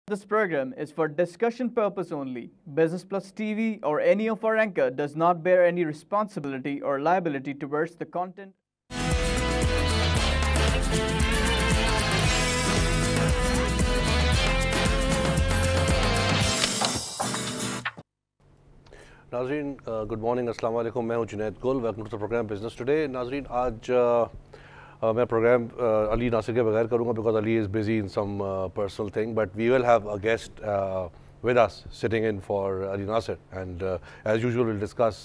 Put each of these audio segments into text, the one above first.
This program is for discussion purpose only. Business Plus TV or any of our anchor does not bear any responsibility or liability towards the content. नाजरीन good morning अस्सलाम वालेकुम। मैं हूं Junaid Gul. Welcome to the programme Business Today. नाजरीन आज मैं programme Ali Nasir के बगैर करूंगा because Ali is busy in some personal thing, but we will have a guest with us sitting in for Ali Nasir, and as usual we'll discuss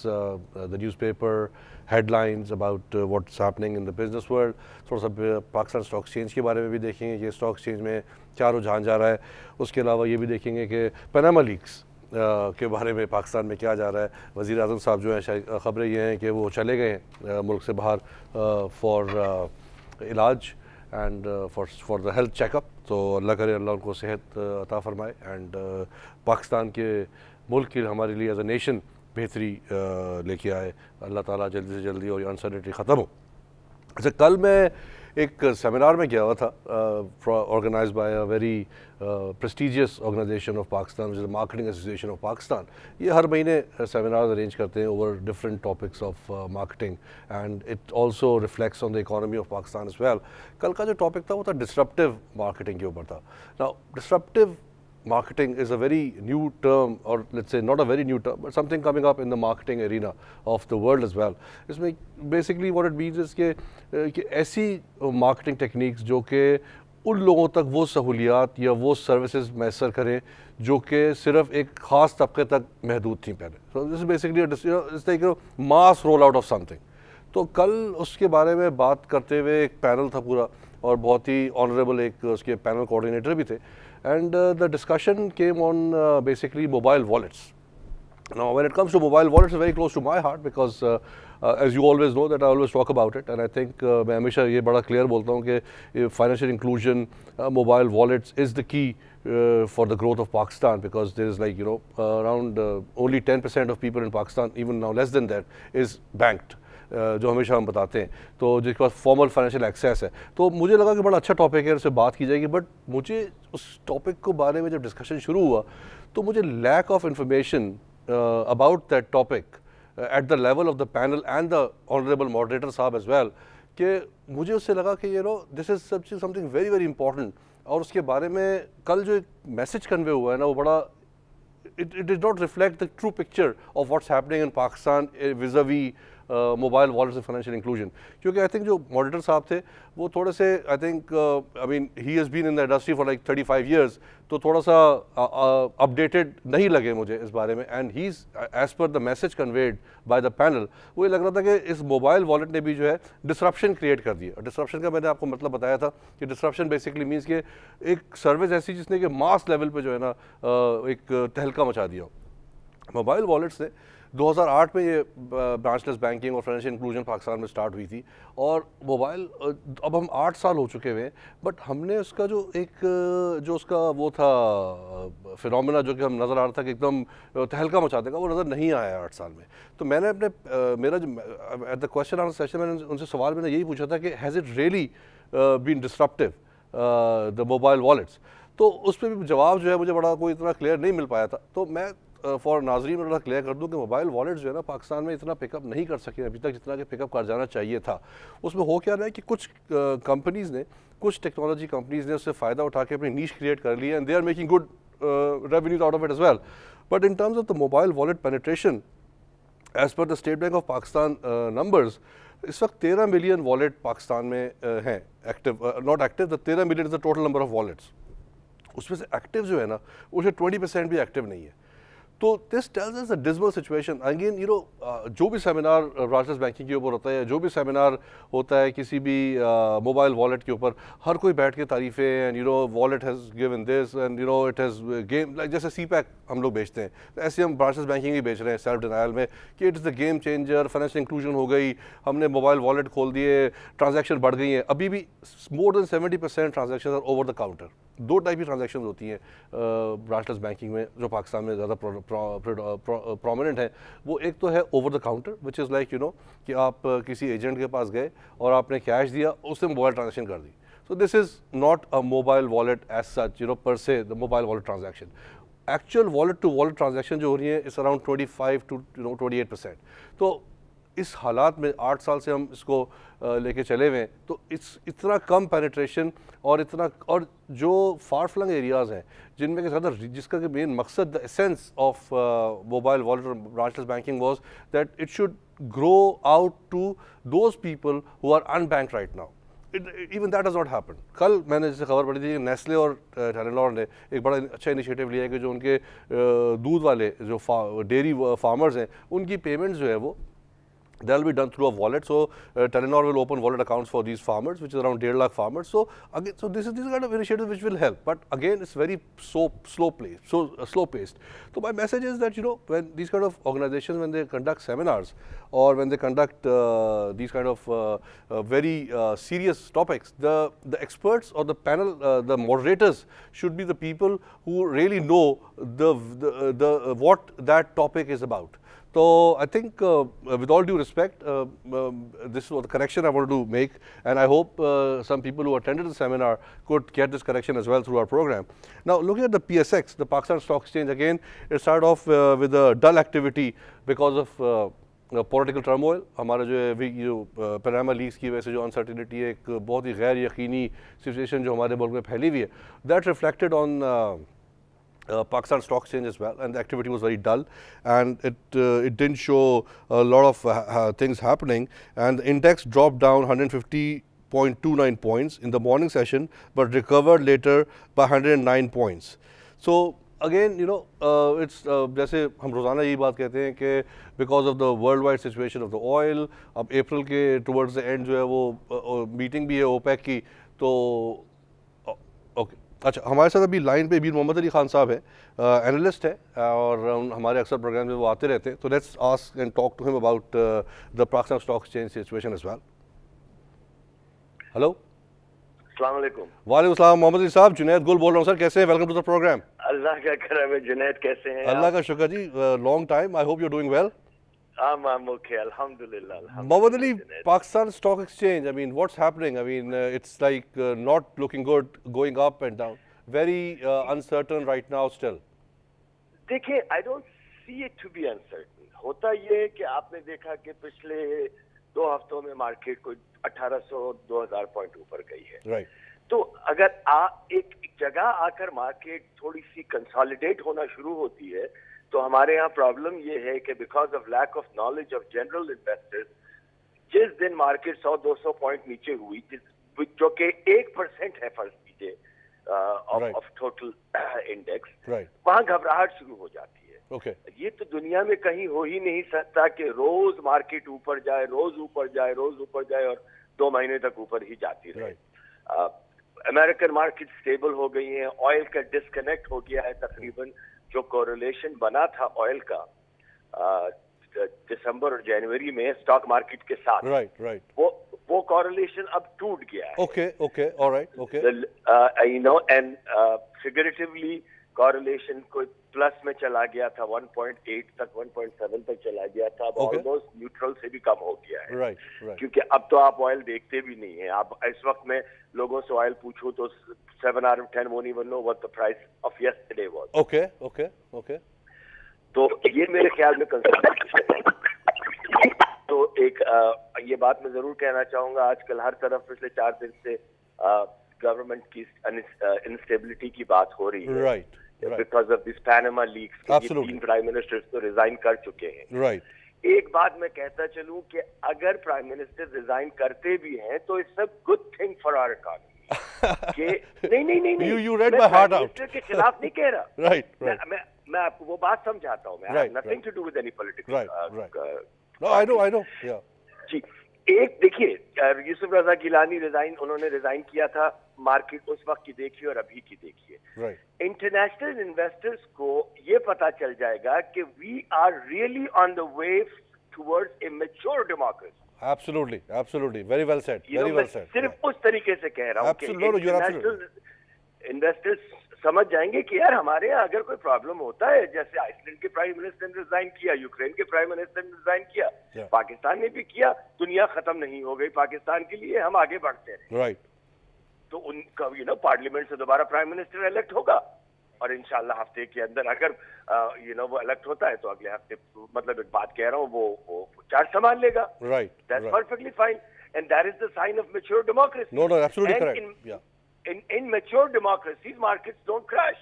the newspaper headlines about what's happening in the business world. थोड़ा सा Pakistan stock exchange के बारे में भी देखेंगे कि stock exchange में क्या रुझान जा रहा है। उसके अलावा ये भी देखेंगे कि पनामा लीक्स के बारे में पाकिस्तान में क्या जा रहा है। वज़ीर आज़म साहब जो हैं, ख़बरें ये हैं कि वो चले गए हैं मुल्क से बाहर फॉर इलाज and for the health checkup. तो अल्लाह करे अल्लाह उनको सेहत अता फ़रमाए एंड पाकिस्तान के मुल्क के हमारे लिए एज अ नेशन बेहतरी लेके आए। अल्लाह ताला जल्दी से जल्दी और अनसर्टेनिटी ख़त्म हो। अच्छा, कल मैं एक सेमिनार में गया हुआ था organised by a very prestigious organisation of Pakistan, which is the Marketing Association of Pakistan. ये हर महीने सेमिनार अरेंज करते हैं over different topics of marketing and it also reflects on the economy of Pakistan as well. कल का जो टॉपिक था वो था डिसरप्टिव मार्केटिंग के ऊपर था। Now disruptive marketing is a very new term, or let's say not a very new term, but something coming up in the marketing arena of the world as well. इसमें basically what it means is कि ऐसी marketing techniques जो कि उन लोगों तक वो सहूलियात या वो सर्विसेज मैसर करें जो कि सिर्फ एक ख़ास तबके तक महदूद थी पहले। So this is basically it's like a mass roll out of something. तो कल उसके बारे में बात करते हुए एक पैनल था पूरा, और बहुत ही ऑनरेबल एक उसके पैनल कोऑर्डिनेटर भी थे, and the discussion came on basically mobile wallets. Now when it comes to mobile wallets, it's very close to my heart because as you always know that I always talk about it, and I think मैं हमेशा ये बड़ा clear बोलता हूँ कि financial inclusion, mobile wallets is the key for the growth of Pakistan, because there is like around only 10% of people in Pakistan, even now less than that, is banked. जो हमेशा हम बताते हैं, तो जिसके पास फॉर्मल फाइनेंशियल एक्सेस है। तो मुझे लगा कि बड़ा अच्छा टॉपिक है, उससे बात की जाएगी। बट मुझे उस टॉपिक को बारे में जब डिस्कशन शुरू हुआ तो मुझे lack of information about that topic at the level of the panel and the honourable moderator साहब एज वेल, कि मुझे उससे लगा कि this is something very very important. और उसके बारे में कल जो एक मैसेज कन्वे हुआ है ना, वो बड़ा it does not reflect the true picture of what's happening in Pakistan vis-a-vis mobile wallets and financial inclusion. क्योंकि I think जो मॉडरेटर साहब थे वो थोड़े से I mean he has been in the industry for like 35 years, तो थोड़ा सा updated नहीं लगे मुझे इस बारे में। and he's as per the message conveyed by the panel, वो ये लग रहा था कि इस मोबाइल वॉलेट ने भी जो है डिसरप्शन क्रिएट कर दिया। डिसरप्शन का मैंने आपको मतलब बताया था कि डिसरप्शन बेसिकली मीन्स कि एक सर्विस ऐसी जिसने कि मास लेवल पे जो है ना एक तहलका मचा दिया। मोबाइल वॉलेट्स ने 2008 में ये ब्रांचलेस बैंकिंग और फाइनेंशियल इंक्लूजन पाकिस्तान में स्टार्ट हुई थी, और मोबाइल अब हम 8 साल हो चुके हुए हैं, बट हमने उसका जो उसका वो था फिनोमेना जो कि हम नज़र आ रहा था कि एकदम तहलका मचा देगा, वो नज़र नहीं आया 8 साल में। तो मैंने मेरा जो at the question answer session मैंने उनसे सवाल मैंने यही पूछा था कि has it really been disruptive the mobile wallets. तो उस पर भी जवाब जो है मुझे बड़ा कोई इतना क्लियर नहीं मिल पाया था। तो मैं फॉर नाजरीन में क्लियर कर दूं कि मोबाइल वॉलेट जो है ना पाकिस्तान में इतना पिकअप नहीं कर सके अभी तक जितना कि पिकअप कर जाना चाहिए था। उसमें हो क्या रहा है कि कुछ कंपनीज़ ने, कुछ टेक्नोलॉजी कंपनीज़ ने उससे फ़ायदा उठा के अपनी नीश क्रिएट कर ली है, and they are making good revenues out of it as well. But in terms of the mobile wallet penetration as per the State Bank of Pakistan numbers, इस वक्त 13 मिलियन वॉलेट पाकिस्तान में हैं active, not active, the 13 million is the total number of wallets. उसमें से active जो है ना उसे 20% भी एक्टिव नहीं है। तो this tells us a dismal situation. Again जो भी सेमिनार ब्रांचलेस बैंकिंग के ऊपर होता है, जो भी सेमिनार होता है किसी भी मोबाइल वॉलेट के ऊपर, हर कोई बैठ के तारीफ़ें and wallet has given this and it has game, like जैसे सीपैक हम लोग बेचते हैं, तो ऐसे हम ब्रांचलेस बैंकिंग ही बेच रहे हैं सेल्फ डिनायल में कि it is the game changer, financial inclusion हो गई, हमने मोबाइल वॉलेट खोल दिए, ट्रांजैक्शन बढ़ गई हैं। अभी भी more than 70% transaction are over the counter. दो टाइप की ट्रांजैक्शन होती हैं ब्रांचलेस बैंकिंग में जो पाकिस्तान में ज़्यादा प्रोमिनेंट है। वो एक तो है over the counter, which is like कि आप किसी एजेंट के पास गए और आपने कैश दिया, उससे मोबाइल ट्रांजैक्शन कर दी। So this is not a mobile wallet as such, per se, the mobile wallet transaction. Actual wallet to wallet transaction जो हो रही है is around 25 to 28%. तो इस हालात में 8 साल से हम इसको लेके चले हुए हैं, तो इतना कम पेनिट्रेशन और जो फार फ्लंग एरियाज़ हैं जिनमें ज़्यादा, जिसका कि मेन मकसद, the essence of mobile wallet और branchless banking was that it should grow out to those people who are unbanked right now. Even that does not happen. कल मैंने जैसे खबर पड़ी थी कि नेस्ले और टेलेनॉर ने एक बड़ा अच्छा इनिशिएटिव लिया है कि जो उनके दूध वाले जो डेयरी फार्मर्स हैं उनकी पेमेंट्स जो है वो that will be done through a wallet. So Telenor will open wallet accounts for these farmers, which is around 1.5 lakh farmers. So again, this is kind of initiative which will help, but again it's very slow paced. So my message is that when these kind of organizations, when they conduct seminars or when they conduct these kind of very serious topics, the experts or the panel, the moderators should be the people who really know the what that topic is about. So I think with all due respect, this was the correction I wanted to make, and I hope some people who attended the seminar could get this correction as well through our program. Now looking at the PSX, the Pakistan Stock Exchange, again it started off with a dull activity because of political turmoil. हमारा जो Panama leaks की वजह से जो uncertainty है, एक बहुत ही गैर यकीनी सिचुएशन जो हमारे मुल्क में फैली हुई है, that reflected on Pakistan Stock Exchange as well, and the activity was very dull, and it didn't show a lot of things happening, and the index dropped down 150.29 points in the morning session, but recovered later by 109 points. So again, it's जैसे हम रोज़ाना यही बात कहते हैं कि because of the worldwide situation of the oil, अब अप्रैल के towards the end जो है वो मीटिंग भी है OPEC की, तो ओके. अच्छा, हमारे साथ अभी लाइन पे बीर मोहम्मद अली खान साहब है, एनालिस्ट है और हमारे अक्सर प्रोग्राम में वो आते रहते हैं. तो let's ask and talk to him about the Pakistan stock exchange situation as well. Hello, अस्सलाम वालेकुम. वालेकुम सलाम मोहम्मद अली साहब. जुनैद गुल बोल रहा हूँ सर, कैसे हैं? Welcome to the program. Allah का करम है. जुनैद कैसे हैं? अल्लाह का शुक्र जी, long time. I hope you are doing well. I'm okay, alhamdulillah. Mohammad Ali, Pakistan Stock Exchange, I mean, what's happening? I mean, it's like not looking good, going up and down. Very uncertain right now still. देखिए, I don't see it to be uncertain. होता ये है कि आपने देखा कि पिछले 2 हफ्तों में मार्केट को 1800-2000 पॉइंट ऊपर गई है. Right. तो अगर एक जगह आकर मार्केट थोड़ी सी कंसोलिडेट होना शुरू होती है, तो हमारे यहाँ प्रॉब्लम ये है कि because of lack of knowledge of general investors, जिस दिन मार्केट 100-200 पॉइंट नीचे हुई, जो कि 1% है फर्ज कीजिए ऑफ टोटल इंडेक्स, वहाँ घबराहट शुरू हो जाती है. Okay. ये तो दुनिया में कहीं हो ही नहीं सकता कि रोज मार्केट ऊपर जाए, रोज ऊपर जाए, रोज ऊपर जाए और 2 महीने तक ऊपर ही जाती रहे. अमेरिकन मार्केट स्टेबल हो गई है, ऑयल का डिस्कनेक्ट हो गया है तकरीबन. जो कोरिलेशन बना था ऑयल का दिसंबर और जनवरी में स्टॉक मार्केट के साथ, right. वो कोरिलेशन अब टूट गया है. Okay, all right, okay. And figuratively correlation को प्लस में चला गया था, 1.8 तक, 1.7 तक चला गया था. अब ऑलमोस्ट न्यूट्रल से भी कम हो गया है. Right. क्योंकि अब तो आप ऑयल देखते भी नहीं है. आप इस वक्त में लोगों से ऑयल पूछो तो 7 out of 10 won't even know what the price of yesterday was. Okay. तो ये मेरे ख्याल में कंसल्टेशन है. तो एक ये बात मैं जरूर कहना चाहूंगा, आजकल हर तरफ पिछले 4 दिन से गवर्नमेंट की इंस्टेबिलिटी की बात हो रही है. Right. Because of this Panama leaks. 3 prime ministers तो रिजाइन कर चुके हैं. Right. एक बात मैं कहता चलूं कि अगर प्राइम मिनिस्टर रिजाइन करते भी हैं तो it's a good thing for our economy. नहीं, you read my heart out. के खिलाफ नहीं कह रहा. Right. मैं आपको वो बात समझाता हूँ. मैं nothing to do with any politics. Right. No, I know. Yeah. जी, एक देखिए, यूसुफ रजा गिलानी उन्होंने रिजाइन किया था. मार्केट उस वक्त की देखिए और अभी की देखिए. Right. इंटरनेशनल इन्वेस्टर्स को ये पता चल जाएगा कि we are really on the way towards a mature democracy. Absolutely. Very well said. सिर्फ उस तरीके से कह रहा हूँ कि इंटरनेशनल इन्वेस्टर्स समझ जाएंगे कि यार हमारे यहाँ अगर कोई प्रॉब्लम होता है, जैसे आइसलैंड के प्राइम मिनिस्टर ने रिजाइन किया, यूक्रेन के प्राइम मिनिस्टर ने रिजाइन किया, पाकिस्तान ने भी किया, दुनिया खत्म नहीं हो गई पाकिस्तान के लिए, हम आगे बढ़ते हैं. Right. तो उनका पार्लियामेंट से दोबारा प्राइम मिनिस्टर इलेक्ट होगा, और इंशाल्लाह हफ्ते के अंदर अगर वो इलेक्ट होता है तो अगले हफ्ते, मतलब एक बात कह रहा हूँ, वो चार्ज संभाल लेगा. Right, that's perfectly fine, and that is the sign of mature democracy. No, absolutely correct. In mature democracies, markets don't crash.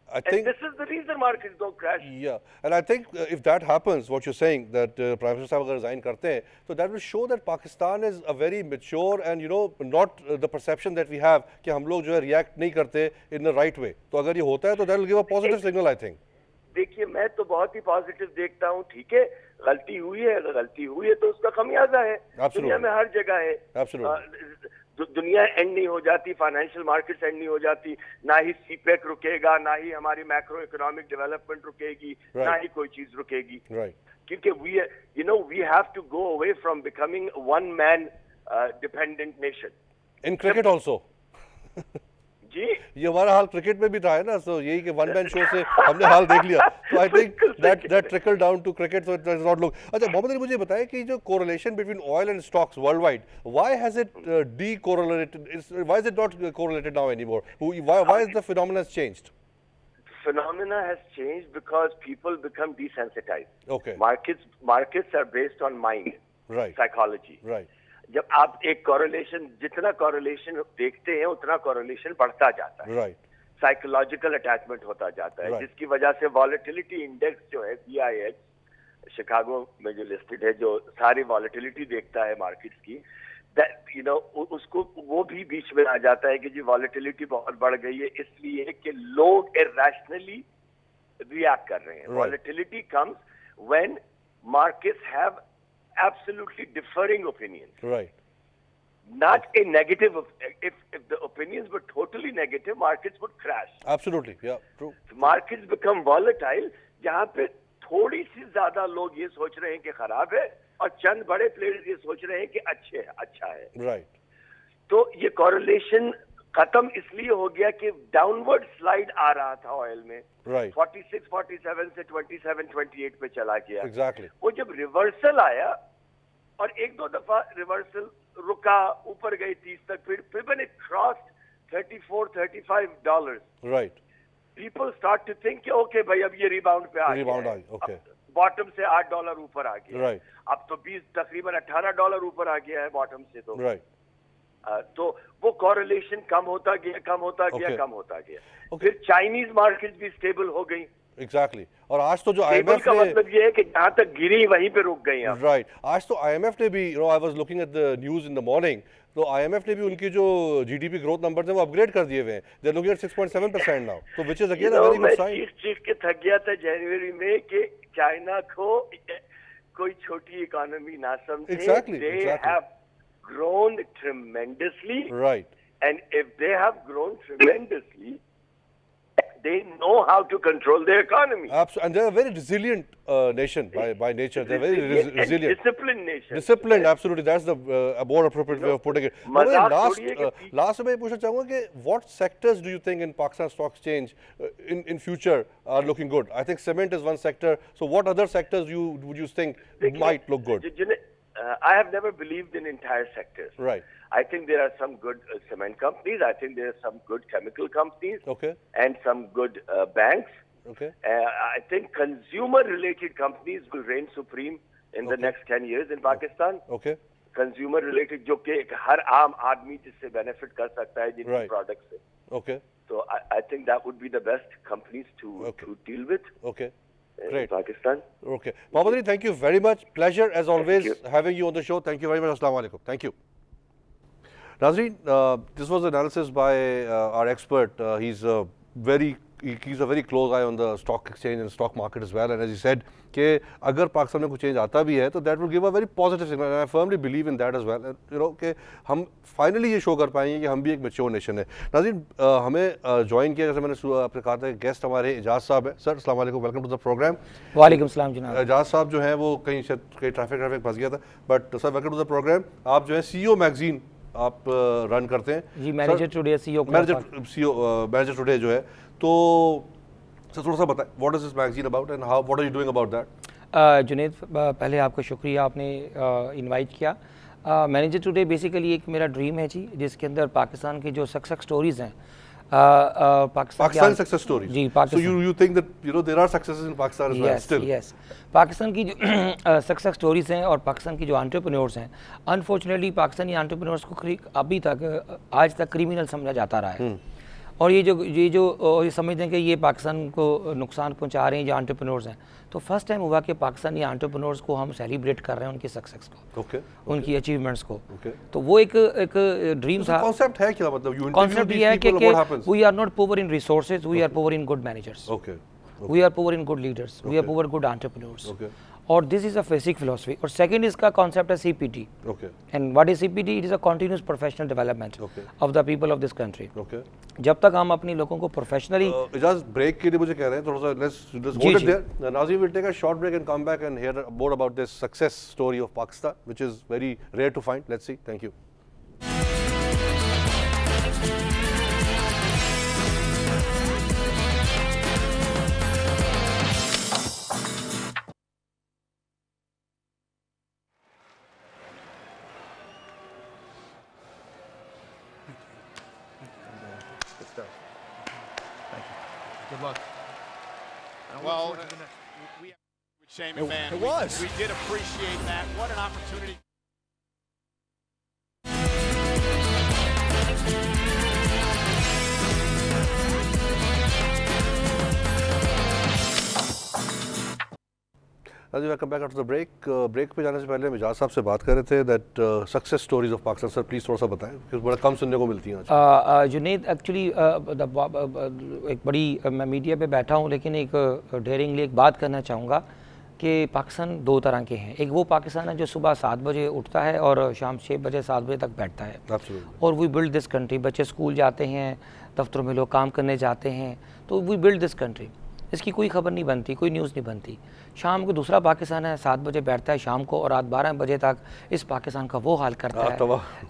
I think this is the reason markets don't crash. Yeah, and I think if that happens, what you're saying, that Prime Minister साहब अगर resign करते हैं, so that will show that Pakistan is a very mature and not the perception that we have कि हम लोग जो है react नहीं करते in the right way. तो अगर ये होता है तो that will give a positive signal, I think. देखिए, मैं तो बहुत ही पॉजिटिव देखता हूँ. ठीक है, गलती हुई है, अगर गलती हुई है तो उसका खमियाजा है. दुनिया में हर जगह है. दुनिया एंड नहीं हो जाती, फाइनेंशियल मार्केट्स एंड नहीं हो जाती, ना ही सीपेक रुकेगा, ना ही हमारी मैक्रो इकोनॉमिक डेवलपमेंट रुकेगी, ना ही कोई चीज रुकेगी. क्योंकि we have to go away from becoming one man dependent nation. In cricket also जी, ये हमारा हाल क्रिकेट में भी था है ना. सो यही कि वन मैन शो से हमने हाल देख लिया. तो I think that trickle down to cricket. So it does not look. अच्छा मोहम्मद अली, मुझे बताएं कि जो correlation between oil and stocks world wide, why has it decorrelated, why is it not correlated now anymore? Why is the phenomena changed? Phenomena has changed because people become desensitized. Okay. Markets are based on mind, right, psychology. Right. जब आप एक correlation, जितना correlation देखते हैं उतना correlation बढ़ता जाता है. राइट. साइकोलॉजिकल अटैचमेंट होता जाता है, जिसकी वजह से वॉलेटिलिटी इंडेक्स जो है VIX, शिकागो में जो लिस्टेड है, जो सारी वॉलेटिलिटी देखता है मार्केट्स की, उसको वो भी बीच में आ जाता है कि जी वॉलेटिलिटी बहुत बढ़ गई है, इसलिए कि लोग इरैशनली रिएक्ट कर रहे हैं. Volatility comes when markets have absolutely differing opinions. Right. Not a negative. If the opinions were totally negative, markets would crash. Absolutely, yeah, true. So markets become volatile, जहाँ पे थोड़ी सी ज्यादा लोग ये सोच रहे हैं कि खराब है, और चंद बड़े प्लेयर्स ये सोच रहे हैं कि अच्छा है. Right. तो ये correlation खत्म इसलिए हो गया कि डाउनवर्ड स्लाइड आ रहा था ऑयल में. Right. 46, 47 से 27, 28 पे चला गया. Exactly. वो जब रिवर्सल आया और एक दो दफा रिवर्सल रुका, ऊपर गई 30 तक, फिर when it crossed $34-35, right, people start to think कि ओके भाई अब ये रिबाउंड पे आ गया, okay, बॉटम से $8 ऊपर आ गया. right, अब तो तकरीबन $18 ऊपर आ गया है बॉटम से. तो right. तो वो कोरिलेशन कम होता गया. फिर चाइनीज मार्केट भी स्टेबल हो गई. एग्जैक्टली. और आज तो जो IMF का मतलब ये है कि जहां तक गिरी वहीं पे रुक गई. राइट. आज तो IMF ने भी, I was looking at the news in the morning, तो IMF ने भी उनकी जो GDP ग्रोथ नंबर्स हैं वो अपग्रेड कर दिए हुए हैं. They are looking at 6.7% now, तो which is again a very good sign. Chief के थक गया था जनवरी में कि चाइना को कोई छोटी इकोनॉमी ना समझे. Exactly. have grown tremendously, right, and if they have grown tremendously, they know how to control their economy. Absolutely. And they're a very resilient nation by nature. They're very resilient. Disciplined nation. Disciplined, absolutely. That's the more appropriate way of putting it. Last में पूछना चाहूँगा कि what sectors do you think in Pakistan Stock Exchange in future are looking good? I think cement is one sector. So what other sectors would you think might look good? I have never believed in entire sectors. Right. I think there are some good cement companies. I think there are some good chemical companies. Okay. And some good banks. Okay. I think consumer-related companies will reign supreme in the next 10 years in Pakistan. Okay. Consumer-related, जो कि हर आम आदमी जिससे benefit कर सकता है जिनकी products से. Okay. So I think that would be the best companies to deal with. Okay. Great. Pakistan. Okay. Mohammad Ali, thank you very much. Pleasure as always having you on the show. Thank you very much. Assalamu alaikum. Thank you. Nazreen, this was analysis by our expert. He's a very close eye on the stock exchange and stock market as well. And as he said, कि अगर पाकिस्तान में कुछ change आता भी है तो that will give a very positive signal. And I firmly believe in that as well. And, you know, कि हम finally ये शो कर पाएंगे कि हम भी एक mature nation है. नाज़रीन, हमें ज्वाइन किया, जैसे मैंने आपने कहा था, गेस्ट हमारे एजाज साहब हैं. सर अस्सलाम वालेकुम, वेलकम टू द प्रोग्राम. वालेकुम सलाम जनाब. एजाज साहब जो हैं वो कहीं ट्रैफिक फंस गया था, but sir welcome to the programme. आप जो है CEO मैगजीन आप रन करते हैं. जी, मैनेजर टुडे मैनेजर टुडे जो है, तो सर थोड़ा सा बताएं, what is this magazine about and what are you doing about that? Junaid, पहले आपका शुक्रिया, आपने इनवाइट किया. मैनेजर टुडे बेसिकली एक मेरा ड्रीम है जी, जिसके अंदर पाकिस्तान की जो सक्सेस स्टोरीज हैं, Pakistan success stories. जी, Pakistan. So you think that there are successes in Pakistan as well still? Yes. Pakistan की जो सक्सेस स्टोरीज हैं और पाकिस्तान की जो एंटरप्रेन्योर्स हैं, अनफॉर्चुनेटली पाकिस्तानी एंटरप्रेन्योर्स को अभी तक आज तक क्रिमिनल समझा जाता रहा है। और ये जो समझते हैं कि ये पाकिस्तान को नुकसान पहुंचा रहे हैं जो एंटरप्रेन्योर्स हैं, तो फर्स्ट टाइम हुआ कि पाकिस्तानी एंटरप्रेन्योर्स को हम सेलिब्रेट कर रहे हैं उनकी सक्सेस को, उनकी अचीवमेंट्स को। तो वो एक ड्रीम था। कॉन्सेप्ट है क्या, मतलब कॉन्सेप्ट ये है कि we are not poor in resources, we are poor in good managers, we are poor in good leaders, we are poor good entrepreneurs. और this is a basic philosophy. और second इसका concept है CPT। And what is CPT? It is a continuous professional development of the people of this country. जब तक हम अपने लोगों को प्रोफेशनली इजाज़ ब्रेक के लिए मुझे कह रहे हैं थोड़ा सा, लेट्स होल्ड इट देयर। नाज़रीन will take a short break and come back and hear more about this success story of Pakistan which is very rare to find. Let's see. Thank you. Good luck. Well, we with Shane McMahon. It was. We did appreciate that. What an opportunity. Welcome back after the break. Break पे जाने से पहले हम इजाज़ साहब से बात कर रहे थे that success stories of Pakistan. Sir please थोड़ा सा बताएं, क्योंकि बड़ा कम सुनने को मिलती हैं। जुनैद, एक्चुअली एक बड़ी मैं मीडिया पे बैठा हूँ, लेकिन एक डेयरिंगली एक बात करना चाहूँगा कि पाकिस्तान दो तरह के हैं। एक वो पाकिस्तान है जो सुबह 7 बजे उठता है और शाम 6 बजे 7 बजे तक बैठता है। और वी बिल्ड दिस कंट्री। बच्चे स्कूल जाते हैं, दफ्तरों में लोग काम करने जाते हैं, तो वी बिल्ड दिस कंट्री। इसकी कोई खबर नहीं बनती, कोई न्यूज़ नहीं बनती। शाम को दूसरा पाकिस्तान है, 7 बजे बैठता है शाम को और रात 12 बजे तक इस पाकिस्तान का वो हाल करता है,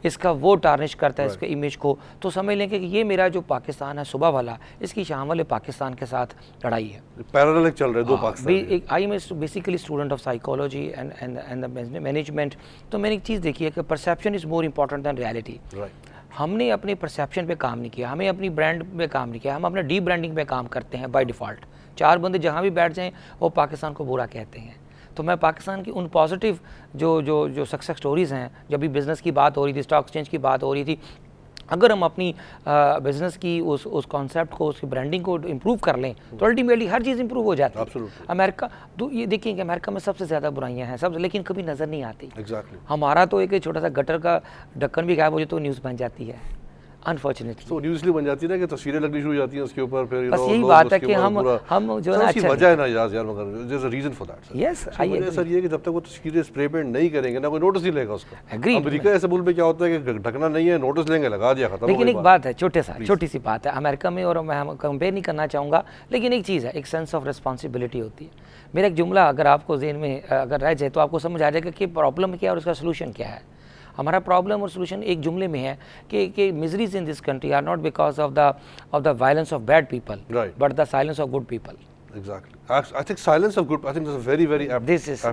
इसका वो टार्निश करता है इसके इमेज को। तो समझ लें कि ये मेरा जो पाकिस्तान है सुबह वाला, इसकी शाम वाले पाकिस्तान के साथ लड़ाई है। पैरेलल चल रहे दो Pakistan. I am basically student of psychology and the management. तो मैंने एक चीज़ देखी है कि perception is more important than reality. हमने अपने परसेप्शन पे काम नहीं किया, हमें अपनी ब्रांड पे काम नहीं किया, हम अपने डी ब्रांडिंग पे काम करते हैं बाय डिफ़ॉल्ट। 4 बंदे जहाँ भी बैठ जाएं वो पाकिस्तान को बुरा कहते हैं। तो मैं पाकिस्तान की उन पॉजिटिव जो सक्सेस स्टोरीज़ हैं, जब भी बिज़नेस की बात हो रही थी, स्टॉक एक्सचेंज की बात हो रही थी, अगर हम अपनी बिज़नेस की उस कॉन्सेप्ट को, उसकी ब्रांडिंग को इम्प्रूव कर लें तो अल्टीमेटली हर चीज़ इम्प्रूव हो जाती है। अमेरिका तो ये देखिए कि अमेरिका में सबसे ज़्यादा बुराइयां हैं सब, लेकिन कभी नज़र नहीं आती। हमारा तो एक छोटा सा गटर का ढक्कन भी गायब हो जाए तो न्यूज़ बन जाती है। अनफॉर्चुनेटली तो न्यूज़ बन जाती है ना कि तस्वीरें लगनी शुरू हो जाती हैं उसके ऊपर, फिर बस यही बात है कि हम जो है अच्छी वजह है ना यार, मगर there is a reason for that. Yes, I sir ये कि जब तक वो तस्वीरें स्प्रे पेंट नहीं करेंगे ना, कोई नोटिस नहीं लेगा उसका। अमेरिका ऐसे मुल्क में क्या होता है कि ढकना नहीं है, नोटिस लेंगे, लगा दिया, खत्म। लेकिन एक बात है, छोटी सी बात है अमेरिका में, और मैं कंपेयर नहीं करना चाहूँगा, लेकिन एक चीज़ है, एक सेंस ऑफ रिस्पॉन्सिबिलिटी होती है। मेरा एक जुमला अगर आपको जेहन में अगर रह जाए तो आपको समझ आ जाएगा कि प्रॉब्लम क्या है और उसका सोल्यूशन क्या है। हमारा प्रॉब्लम और सोल्यूशन एक जुमले में है कि miseries in this country are not because of the violence of bad people, but the silence of good people. Exactly. I think silence of good. I think this is very apt. This is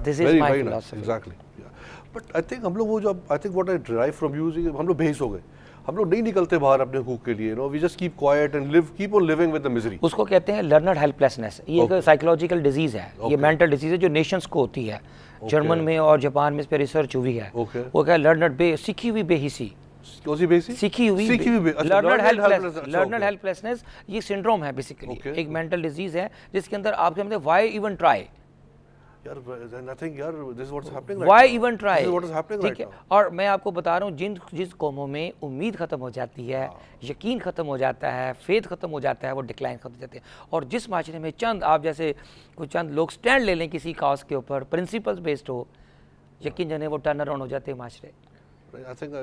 my philosophy. Exactly. Yeah. But I think हम लोग वो जो I think what I derive from you is हम लोग बेहिस हो गए। हम लोग नहीं निकलते बाहर अपने हुकूक के लिए, we just keep quiet and keep on living with the misery. उसको कहते हैं लर्नड हेल्पलेसनेस। ये एक साइकोलॉजिकल डिजीज है, ये मेंटल डिजीज है जो नेशंस को होती है। जर्मन में और जापान में इस पर रिसर्च हुई है। वो क्या लर्नड सीखी हुई बेहिसी, सीखी हुई लर्नड हेल्पलेसनेस, ये सिंड्रोम है बेसिकली, एक मेंटल डिजीज है जिसके अंदर आप समझते हैं why even try, Why even try? ठीक है। और मैं आपको बता रहा हूँ जिस कौमों में उम्मीद खत्म हो जाती है, यकीन खत्म हो जाता है, फेथ खत्म हो जाता है, वो डिक्लाइन खत्म हो जाते हैं। और जिस माशरे में चंद आप जैसे कुछ चंद लोग स्टैंड ले लें किसी काज के ऊपर, प्रिंसिपल्स बेस्ड हो, यकीन जाने वो टर्न अराउंड हो जाते हैं माशरे। I think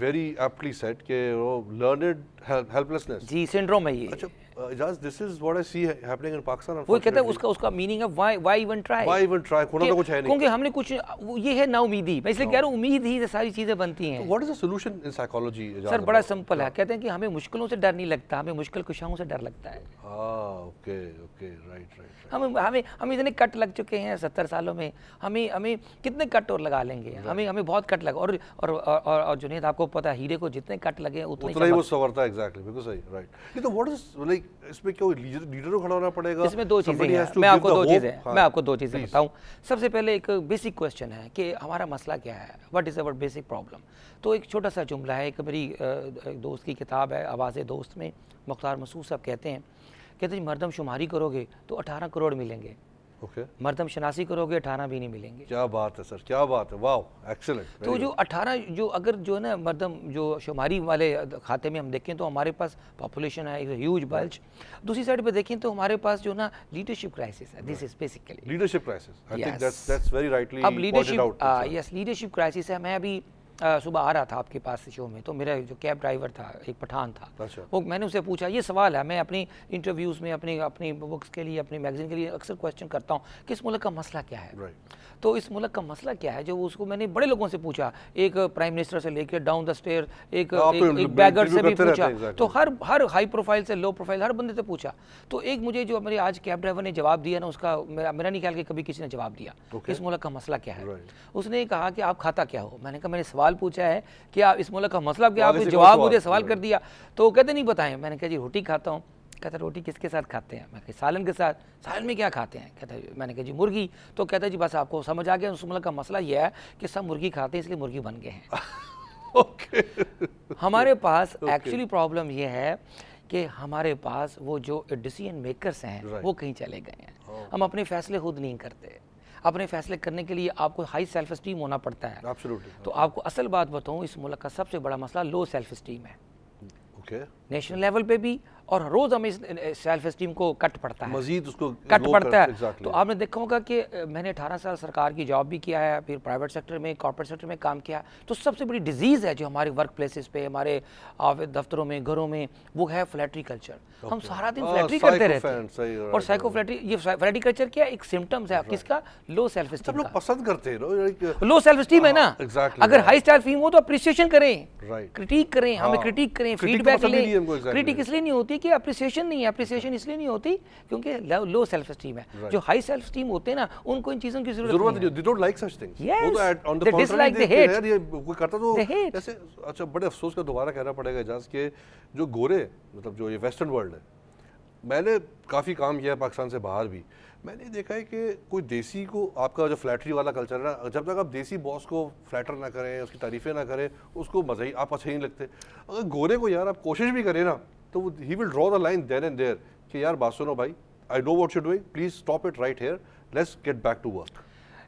very aptly said कि वो learned helplessness जी सिंड्रोम है ये। अच्छा, Just this is what I see happening in Pakistan. वो कहता है उसका मीनिंग है why even try? Why even try? होना तो कुछ है नहीं। क्योंकि हमने कुछ ये है ना उम्मीदी, मैं इसलिए कह रहा हूँ उम्मीद ही से सारी चीजें बनती हैं। What is the solution in psychology? Sir बड़ा सिंपल है, कहते हैं कि हमें मुश्किलों से डर नहीं लगता, हमें मुश्किल कुशाओं से डर लगता है। Okay right. हम इतने कट लग चुके हैं 70 सालों में, हमें कितने कट और लगा लेंगे, हमें बहुत कट लगा। और जुनैद आपको पता है हीरे को जितने कट लगे उतना ही वो संवरता है। एग्जैक्टली, बिल्कुल सही, राइट। ये तो व्हाट इज लाइक इसमें क्यों लीडर को खड़ा होना पड़ेगा? इसमें दो चीजें हैं, मैं आपको दो चीजें बताऊं। सबसे पहले एक बेसिक क्वेश्चन है कि हमारा मसला क्या है, what is our basic problem. तो एक छोटा सा जुमला है, एक मेरी दोस्त की किताब है आवाज़ दोस्त में मुख्तार मसूद साहब कहते हैं मर्दम शुमारी करोगे तो 18 करोड़ मिलेंगे, मर्दम शनासी करोगे 18 भी नहीं मिलेंगे। क्या बात है सर, क्या बात है, वाह एक्सीलेंट। तो जो 18 जो अगर जो है ना मर्दम जो शुमारी वाले खाते में हम देखें तो हमारे पास पॉपुलेशन है, एक ह्यूज बल्ज। दूसरी साइड पे देखें तो हमारे पास जो ना लीडरशिप क्राइसिस है, this is basically leadership crisis. I think that's very rightly अब लीडरशिप क्राइसिस है। मैं अभी सुबह आ रहा था आपके पास शो में, तो मेरा जो कैब ड्राइवर था एक पठान था। अच्छा। वो मैंने उससे पूछा, ये सवाल है मैं अपनी इंटरव्यूज़ में अपनी बुक्स के लिए अपनी मैगजीन के लिए अक्सर क्वेश्चन करता हूँ कि इस मुल्क का मसला क्या है। तो इस मुल्क का मसला क्या है, जो उसको मैंने बड़े लोगों से पूछा, एक प्राइम मिनिस्टर से लेकर डाउन द स्टेयर, एक बैगर से भी पूछा, तो हर हाई प्रोफाइल से लो प्रोफाइल हर बंदे से पूछा। तो एक मुझे जो मेरे आज कैब ड्राइवर ने जवाब दिया ना, उसका मेरा नहीं ख्याल कि कभी किसी ने जवाब दिया इस मुल्क का मसला क्या है। उसने कहा कि आप खाता क्या हो। मैंने कहा मैंने सवाल पूछा है कि आप इस मुल्क का मसला क्या, आप जवाब मुझे सवाल कर दिया। तो कहते नहीं बताएं। मैंने कहा जी रोटी खाता हूँ। कहता रोटी किसके साथ खाते हैं? मैं कहा सालन के साथ। सालन में क्या खाते हैं? कहता मैंने कहा जी मुर्गी। तो कहता जी बस आपको समझ आ गया, उस मुल्क का मसला यह है कि सब मुर्गी खाते हैं इसलिए मुर्गी बन गए हैं। हमारे पास एक्चुअली प्रॉब्लम यह है कि हमारे पास वो जो डिसीजन मेकर्स हैं वो कहीं चले गए हैं। हम अपने फैसले खुद नहीं करते। अपने फैसले करने के लिए आपको हाई सेल्फ स्टीम होना पड़ता है। तो आपको असल बात बताऊं, इस मुल्क का सबसे बड़ा मसला लो सेल्फ स्टीम है, नेशनल लेवल पे भी, और रोज हमें इस सेल्फ स्टीम को कट पड़ता है, मजीद उसको कट पड़ता है। तो आपने देखा होगा कि मैंने 18 साल सरकार की जॉब भी किया है, फिर प्राइवेट सेक्टर में कॉर्पोरेट सेक्टर में काम किया। तो सबसे बड़ी डिजीज़ है जो हमारे वर्क प्लेसेस पे, हमारे दफ्तरों में, घरों में, वो है फ्लैटरी कल्चर। हम सारा दिन फ्लैटरी करते रहते हैं। और साइको फ्लैटरी, ये फ्लैटरी कल्चर क्या एक सिम्टम्स है किसका? Low self esteem. लोग पसंद करते हैं लो सेल्फ स्टीम है ना। अगर हाई सेल्फ स्टीम हो तो अप्रिसिएशन करें, क्रिटिक करें, हमें क्रिटिक करें, फीडबैक लें। क्रिटिक इसलिए नहीं होती कि अप्रिसिएशन नहीं है, अप्रिसिएशन इसलिए नहीं होती क्योंकि लो सेल्फ स्टीम है। जो हाई सेल्फ स्टीम होते हैं ना उनको इन चीजों की जरूरत नहीं है। They don't like such things. Yes. वो तो on the They dislike, they hate. ये कोई करता तो जैसे अच्छा बड़े अफसोस का दोबारा कहना पड़ेगा इजाज़ के जो गोरे मतलब जो ये वेस्टर्न वर्ल्ड है, मैंने काफ़ी काम किया है पाकिस्तान से बाहर भी, मैंने देखा है कि कोई देसी को आपका जो फ्लैटरी वाला कल्चर है ना, जब तक आप देसी बॉस को फ्लैटर ना करें, उसकी तारीफ़ें ना करें, उसको मज़ा ही आप अच्छा नहीं लगते। अगर गोरे को यार आप कोशिश भी करें ना तो he will draw the line there and there कि यार बात सुनो भाई, I know what you doing, please stop it right here, let's get back to work.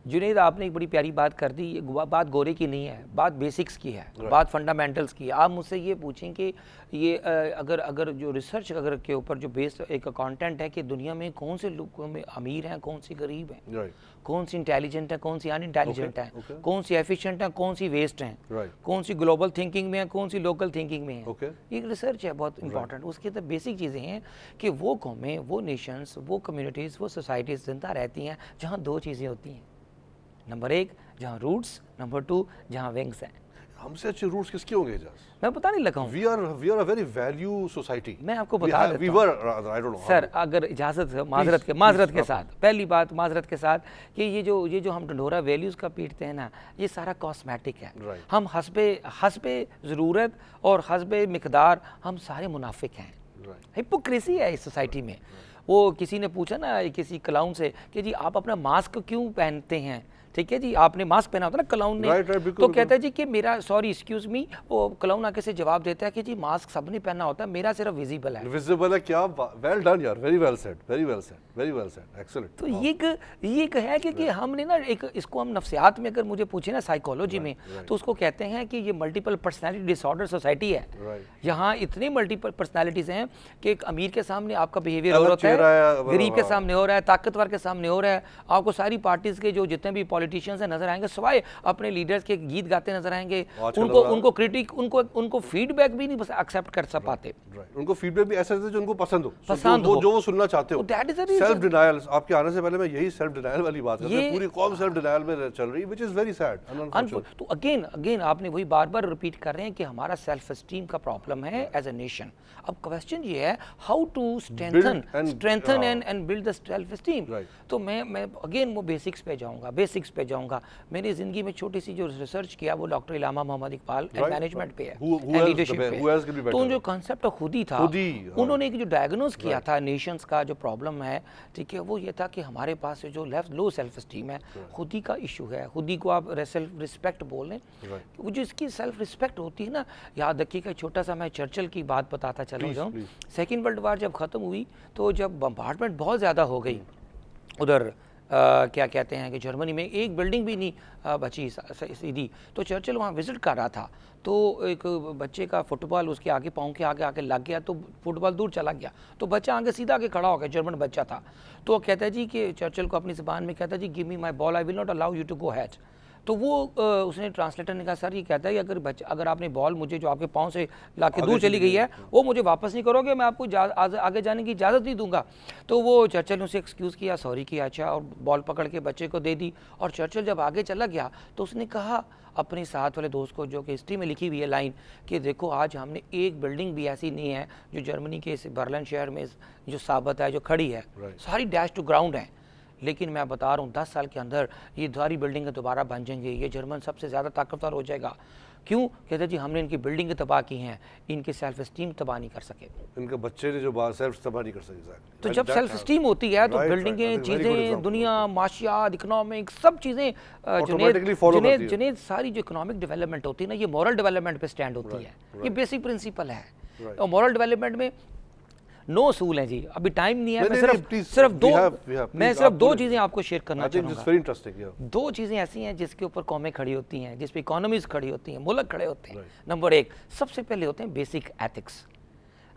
Junaid आपने एक बड़ी प्यारी बात कर दी। ये बात गोरे की नहीं है, बात बेसिक्स की है, बात फंडामेंटल्स की है। आप मुझसे ये पूछें कि ये अगर जो रिसर्च अगर के ऊपर जो बेस्ड एक कंटेंट है कि दुनिया में कौन से लोग में अमीर हैं, कौन से गरीब हैं, कौन सी इंटेलिजेंट है, कौन सी अनइंटेलिजेंट है, कौन सी एफिशिएंट है, कौन सी वेस्ट हैं, कौन सी ग्लोबल थिंकिंग में है, कौन सी लोकल थिंकिंग में है। ये रिसर्च है बहुत इंपॉर्टेंट। उसके अंदर बेसिक चीज़ें हैं कि वो कौमें, वो नेशंस, वो कम्युनिटीज़, वो सोसाइटीज़ जिंदा रहती हैं जहाँ दो चीज़ें होती हैं। नंबर 1 जहाँ रूट्स, नंबर 2 जहाँ विंग्स हैं। हमसे अच्छे रूट्स किसके होंगे इजाज़? मैं पता नहीं लगा हूँ। We are a very value society. मैं आपको बता देता हूँ आई डोंट नो सर, अगर इजाज़त माजरत के साथ, पहली बात माजरत के साथ कि ये जो हम ढंढोरा वैल्यूज़ का पीटते हैं ना, ये सारा कॉस्मेटिक है। हम हस्बे ज़रूरत और हस्बे मिकदार हम सारे मुनाफिक हैं। हिपोक्रेसी है इस सोसाइटी में। वो किसी ने पूछा ना किसी क्लाउन से कि जी आप अपना मास्क क्यों पहनते हैं, ठीक है जी, आपने मास्क पहना होता ना क्लाउन ने, तो कहता है जी कि मेरा सॉरी एक्सक्यूज मी, वो क्लाउन आके से जवाब देता है कि जी मास्क सबने पहना होता है, मेरा सिर्फ विजिबल है। क्या वेल डन यार, very well said, very well said, very well said, excellent. तो ये है कि हमने ना एक इसको हम नफ्सियात में अगर मुझे पूछे ना साइकोलॉजी में, तो उसको कहते हैं कि ये मल्टीपल पर्सनैलिटी डिसऑर्डर सोसाइटी है। यहाँ इतनी मल्टीपल पर्सनैलिटीज हैं कि एक अमीर के सामने आपका बिहेवियर और होता है, गरीब के सामने हो रहा है, ताकतवर के सामने हो रहा है, आपको सारी पार्टीज के जो जितने भी पॉलिटिशियंस नजर आएंगे, सिवाय अपने लीडर्स के गीत गाते नजर आएंगे, उनको क्रिटिक उनको फीडबैक भी नहीं बस एक्सेप्ट कर पाते। उनको फीडबैक भी ऐसा जो उनको पसंद हो, जो वो सुनना चाहते हो। सेल्फ डिनायल, आपके आने से पहले मैं यही सेल्फ डिनायल वाली बात कर रहा हूं, पूरी कौम सेल्फ डिनायल में चल रही है, व्हिच इज वेरी सैड। तो अगेन आपने वही बार-बार रिपीट कर रहे हैं कि हमारा सेल्फ एस्टीम का प्रॉब्लम है एज अ नेशन। अब क्वेश्चन ये है how to strengthen and build the self esteem. तो मैं अगेन वो बेसिक्स पे जाऊंगा। मेरी जिंदगी में छोटी सी जो रिसर्च किया वो doctor Allama Mohammad Iqbal and management पे है, लीडरशिप पे। तो जो कांसेप्ट खुदी था, उन्होंने एक जो डायग्नोज किया था नेशंस का जो प्रॉब्लम है, ठीक है, वो ये था कि हमारे पास जो लो सेल्फ एस्टीम है, खुदी का इशू है। खुदी को आप सेल्फ रिस्पेक्ट बोल रहे हैं, वो जो इसकी सेल्फ रिस्पेक्ट होती है ना, याद रखिएगा, छोटा सा मैं चर्चिल की बात बताता चला जाऊँ। सेकेंड वर्ल्ड वार जब खत्म हुई तो जब बम्बार्डमेंट बहुत ज़्यादा हो गई उधर, क्या कहते हैं कि जर्मनी में एक बिल्डिंग भी नहीं बची सीधी, तो चर्चिल वहाँ विजिट कर रहा था, तो एक बच्चे का फुटबॉल उसके आगे पाँव के आगे लग गया, तो फुटबॉल दूर चला गया, तो बच्चा आगे सीधा आगे खड़ा हो गया, जर्मन बच्चा था। तो वो कहता है जी कि चर्चिल को अपनी ज़बान में कहता है जी give me my ball, I will not allow you to go hatch. तो वो उसने ट्रांसलेटर ने कहा सर ये कहता है कि अगर आपने बॉल मुझे जो आपके पाँव से ला के दूर चली गई है वो मुझे वापस नहीं करोगे, मैं आपको आगे जाने की इजाज़त नहीं दूंगा। तो वो चर्चिल ने उसे एक्सक्यूज़ किया, सॉरी किया, अच्छा, और बॉल पकड़ के बच्चे को दे दी। और चर्चिल जब आगे चला गया तो उसने कहा अपने साथ वाले दोस्त को, जो कि हिस्ट्री में लिखी हुई है लाइन, कि देखो आज हमने एक बिल्डिंग भी ऐसी नहीं है जो जर्मनी के इस बर्लिन शहर में जो साबित है, जो खड़ी है, सारी डैश टू ग्राउंड है। लेकिन मैं बता रहा हूँ 10 साल के अंदर ये सारी बिल्डिंगें दोबारा बन जाएंगी, ये जर्मन सबसे ज़्यादा ताकतवर हो जाएगा। क्यों? कहते जी हमने इनकी बिल्डिंगें तबाह की हैं, इनके सेल्फ एस्टीम तबाह नहीं कर सके, इनके बच्चे ने जो सेल्फ तबाह नहीं कर सके। तो जब सेल्फ एस्टीम होती है तो बिल्डिंगें, चीज़ें, दुनिया, माशियात, इकोनॉमिक, सब चीज़ें, जुनेद सारी जो इकोनॉमिक डेवलपमेंट होती है ना, ये मॉरल डेवलपमेंट पे स्टैंड होती है। ये बेसिक प्रिंसिपल है। और मॉरल डेवलपमेंट में 9 असूल हैं जी, अभी टाइम नहीं है, मैं सिर्फ दो चीज़ें आपको शेयर करना चाहूँगा। 2 चीज़ें ऐसी हैं जिसके ऊपर कौमें खड़ी होती हैं, जिस पे इकोनॉमीज खड़ी होती हैं, मुल्क खड़े होते हैं। नंबर 1 सबसे पहले होते हैं बेसिक एथिक्स।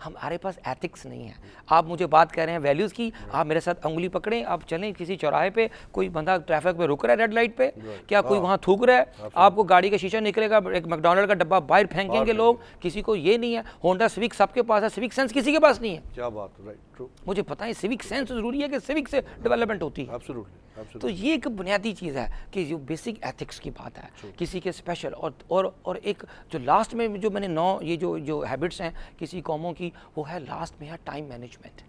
हमारे पास एथिक्स नहीं है। आप मुझे बात कर रहे हैं वैल्यूज़ की, आप मेरे साथ उंगली पकड़ें, आप चलें किसी चौराहे पे, कोई बंदा ट्रैफिक पे रुक रहा है रेड लाइट पे, क्या कोई वहाँ थूक रहा है, आपको गाड़ी का शीशा निकलेगा, एक मैकडॉनल्ड का डब्बा बाहर फेंकेंगे लोग, किसी को ये नहीं है। होंडा सिविक सबके पास है, सिविक सेंस किसी के पास नहीं है। क्या बात, राइट, ट्रू। मुझे पता है सिविक सेंस जरूरी है कि सिविक से डेवलपमेंट होती है। तो ये एक बुनियादी चीज़ है कि जो बेसिक एथिक्स की बात है, किसी के स्पेशल और एक जो लास्ट में जो मैंने 9 ये जो हैबिट्स हैं किसी कौमों की, वो है लास्ट में है time management.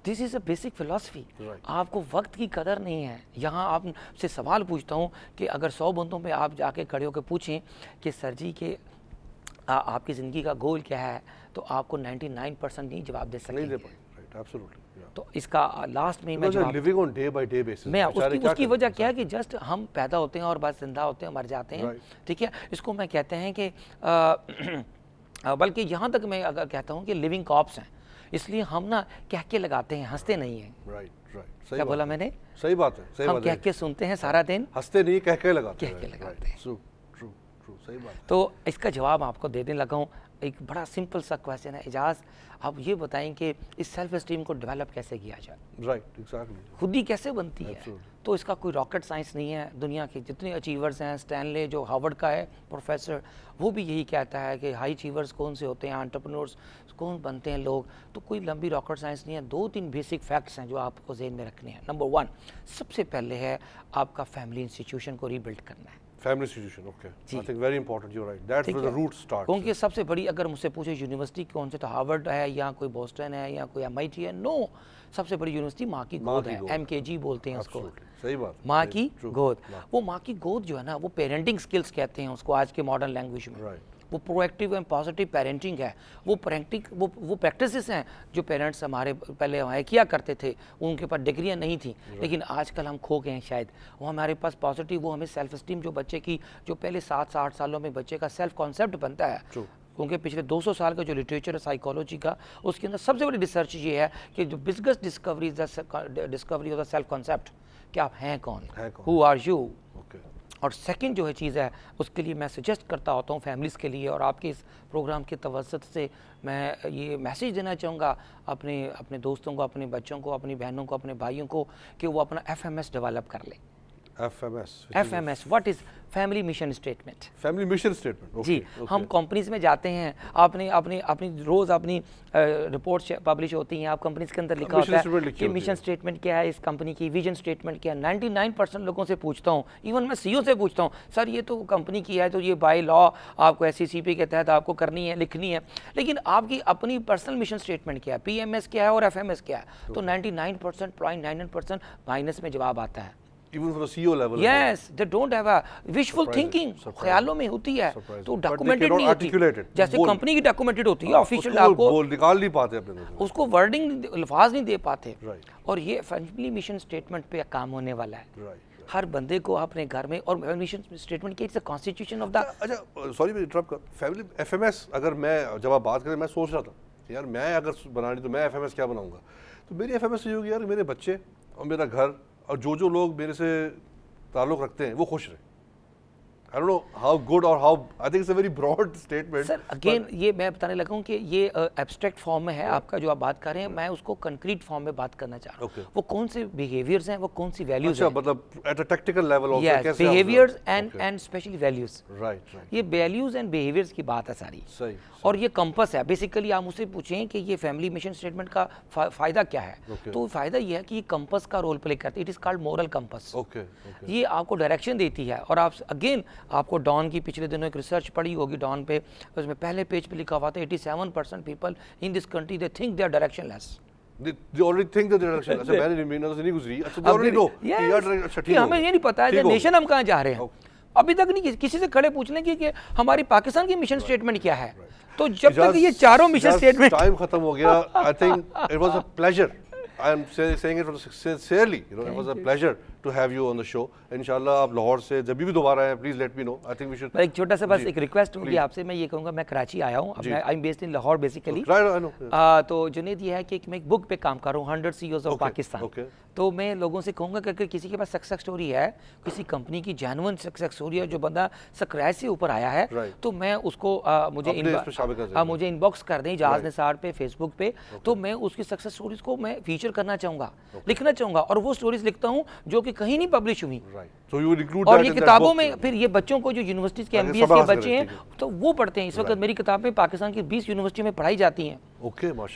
This is a basic philosophy. आपको वक्त की कदर नहीं है। यहाँ आपसे सवाल पूछता हूँ कि अगर 100 बंदों में आप जाके खड़े होकर पूछें कि सर जी के आपकी ज़िंदगी का गोल क्या है, तो आपको 99% नहीं जवाब दे सकेंगे। तो इसका लास्ट में मैं living on day by day basis, मैं उसकी वजह क्या है कि जस्ट हम पैदा होते हैं और बस जिंदा होते हैं, मर जाते हैं, ठीक है। इसको मैं कहते हैं कि बल्कि यहाँ तक मैं अगर कहता हूँ कि लिविंग कॉप्स हैं, इसलिए हम ना कह के लगाते हैं, हंसते नहीं हैं। राइट, क्या बोला मैंने? सही बात है। हम कह के सुनते हैं सारा दिन, हंसते नहीं, कह के लगाते हैं। ट्रू, सही बात। तो इसका जवाब आपको देने लगा हूँ। एक बड़ा सिंपल सा क्वेश्चन है, इजाज़ आप ये बताएं कि इस सेल्फ एस्टीम को डेवलप कैसे किया जाए? Right, exactly. खुद ही कैसे बनती है? तो इसका कोई रॉकेट साइंस नहीं है। दुनिया के जितने अचीवर्स हैं, स्टैनले जो हार्वर्ड का है प्रोफेसर, वो भी यही कहता है कि हाई अचीवर्स कौन से होते हैं, एंटरप्रेन्योर्स कौन बनते हैं लोग। तो कोई लंबी रॉकेट साइंस नहीं है। 2-3 बेसिक फैक्ट्स हैं जो आपको ज़हन में रखने हैं। नंबर 1 सबसे पहले है आपका फैमिली इंस्टीट्यूशन को रीबिल्ड करना है। Family institution, okay, I think very important, you are right, that's where the root starts. क्योंकि सबसे बड़ी, अगर मुझसे पूछे यूनिवर्सिटी कौन से, तो हार्वर्ड है या कोई बोस्टन है या कोई MIT है, नो, सबसे बड़ी यूनिवर्सिटी माँ की गोद है, MKG बोलते हैं उसको। सही बात, माँ की गोद। वो माँ की गोद जो है ना, वो पेरेंटिंग स्किल्स कहते हैं उसको आज के मॉडर्न लैंग्वेज में। वो प्रोएक्टिव एंड पॉजिटिव पेरेंटिंग है। वो प्रैक्टिसेस हैं जो पेरेंट्स हमारे पहले हमारे किया करते थे। उनके पास डिग्रियां नहीं थी, लेकिन आजकल हम खो गए हैं शायद। वो हमारे पास पॉजिटिव, वो हमें सेल्फ एस्टीम जो बच्चे की, जो पहले 7-8 सालों में बच्चे का सेल्फ कॉन्सेप्ट बनता है, क्योंकि पिछले 200 साल का जो लिटरेचर है साइकोलॉजी का, उसके अंदर सबसे बड़ी रिसर्च ये है कि जो biggest discovery of the self concept, कि आप हैं कौन, हु आर यू। और सेकंड जो है चीज़ है, उसके लिए मैं सजेस्ट करता होता हूँ फैमिलीज़ के लिए, और आपके इस प्रोग्राम के तवज्जुत से मैं ये मैसेज देना चाहूँगा अपने दोस्तों को, अपने बच्चों को, अपनी बहनों को, अपने भाइयों को, कि वो अपना FMS डेवलप कर लें। FMS, what is family mission statement? Family mission statement, जी। हम कंपनीज में जाते हैं, आपने अपनी अपनी रोज अपनी रिपोर्ट्स पब्लिश होती हैं, आप कंपनीज के अंदर लिखा होता है कि मिशन स्टेटमेंट क्या है इस कंपनी की, विजन स्टेटमेंट क्या है। 99% लोगों से पूछता हूँ, इवन मैं CEO से पूछता हूँ, सर ये तो कंपनी की है तो ये बाय लॉ आपको SECP के तहत आपको करनी है, लिखनी है, लेकिन आपकी अपनी पर्सनल मिशन स्टेटमेंट क्या है, PMS क्या है और FMS क्या है? तो 99% माइनस में जवाब आता है। Even from the CEO level. Yes, they don't have a wishful thinking. ख्यालों में होती है तो डॉक्यूमेंटेड नहीं होती, जैसे कंपनी की डॉक्यूमेंटेड होती है ऑफिशियल, आपको निकाल नहीं पाते अपने, उसको वर्डिंग अल्फाज नहीं दे पाते। और ये फैमिली मिशन स्टेटमेंट पे काम होने वाला है। हर बंदे को अपने घर में, और मिशन स्टेटमेंट के it's the constitution of the. अच्छा सॉरी मैं इंटरप्ट कर, फैमिली FMS अगर मैं जब आप बात करें, मैं सोच रहा था यार मैं अगर बनानी तो मैं FMS क्या बनाऊंगा, तो मेरी FMS ये होगी यार मेरे बच्चे और मेरा घर और जो लोग मेरे से ताल्लुक़ रखते हैं वो खुश रहे। I don't know how good or how, I think it's a very broad statement. Sir again ये मैं बताने लगा हूँ कि ये एब्स्ट्रैक्ट फॉर्म में है आपका जो आप बात कर रहे हैं, मैं उसको कंक्रीट फॉर्म में बात करना चाह रहा हूँ। वो कौन से बिहेवियर्स हैं, वो कौन सी वैल्यूज हैं, मतलब at a technical level of कैसे behaviours and specially values. Right, ये वैल्यूज एंड बिहेवियर्स की बात है सारी। सही। और ये कंपस है बेसिकली। आप मुझसे पूछें कि ये फैमिली मिशन स्टेटमेंट का फायदा क्या है, तो फायदा ये है कि ये कंपस का रोल प्ले करती है। It is called moral compass. ये आपको डायरेक्शन देती है। और आप अगेन आपको डॉन की पिछले दिनों एक रिसर्च पढ़ी होगी डॉन पे, उसमें पहले पेज पे लिखा हुआ था 87% people in this country they think they are directionless. They already think that they're direction. अच्छा मैंने नहीं गुजरी, अच्छा they already know कि यार अच्छा ठीक है, हमें ये नहीं पता है नेशन हम कहाँ जा रहे हैं। अभी तक नहीं किसी से खड़े पूछने की कि हमारी पाकिस्तान की मिशन स्टेटमेंट क्या है। तो जब तक ये चारों मिशन स्टेटमेंट टाइम खत्म हो गया, आई think it was a pleasure, I am saying it sincerely, you know, it was a pleasure to have you on the show. इंशाल्लाह आप लाहौर से जब भी दोबारा आए please let me know. I think we should. एक छोटा सा बस एक रिक्वेस्ट होगी आपसे, मैं ये कहूँगा, मैं कराची आया हूँ, I am based in Lahore basically. तो जुनेद ये है कि मैं एक बुक पे काम कर रहा हूँ 100 CEOs ऑफ पाकिस्तान। तो मैं लोगों से कहूँगा कि अगर किसी के पास सक्सेस स्टोरी है, किसी कंपनी की जेन्युइन सक्सेस स्टोरी है, जो बंदा स्क्रैच से ऊपर आया है, तो मैं उसको मुझे इनबॉक्स कर दें जहाज निसार पे, फेसबुक पे, तो मैं उसकी सक्सेस स्टोरीज को मैं फीचर करना चाहूँगा, लिखना चाहूँगा। और वो स्टोरीज लिखता हूँ जो कि कहीं नहीं पब्लिश हुई, और ये किताबों में फिर ये बच्चों को जो यूनिवर्सिटीज के MBS के बच्चे हैं तो वो पढ़ते हैं। इस वक्त मेरी किताबें पाकिस्तान की 20 यूनिवर्सिटी में पढ़ाई जाती हैं,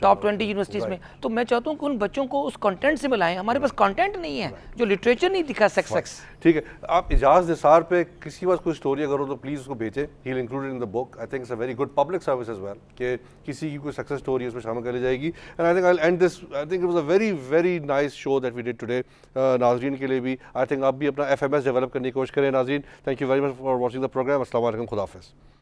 टॉप 20 यूनिवर्सिटीज में। तो मैं चाहता हूँ कि उन बच्चों को उस कंटेंट से मिलाएं। हमारे पास कंटेंट नहीं है, जो लिटरेचर नहीं दिखा सक्सेस। ठीक है, आप इजाज़ निसार पे किसी के पास कोई स्टोरी अगर हो तो प्लीज़ उसको भेजें, he will include in the book. I think it's a very good public service as well कि किसी की कोई सक्सेस स्टोरी उसमें शामिल करी जाएगी। And I think I will end this, I think it was a very very nice show that we did today. नाज़रीन के लिए भी आई थिंक आप भी अपना FMS डेवलप करने की कोशिश करें। नाज़रीन, thank you very much for watching the programme. अस्सलाम वालेकुम, खुदा हाफ़िज़।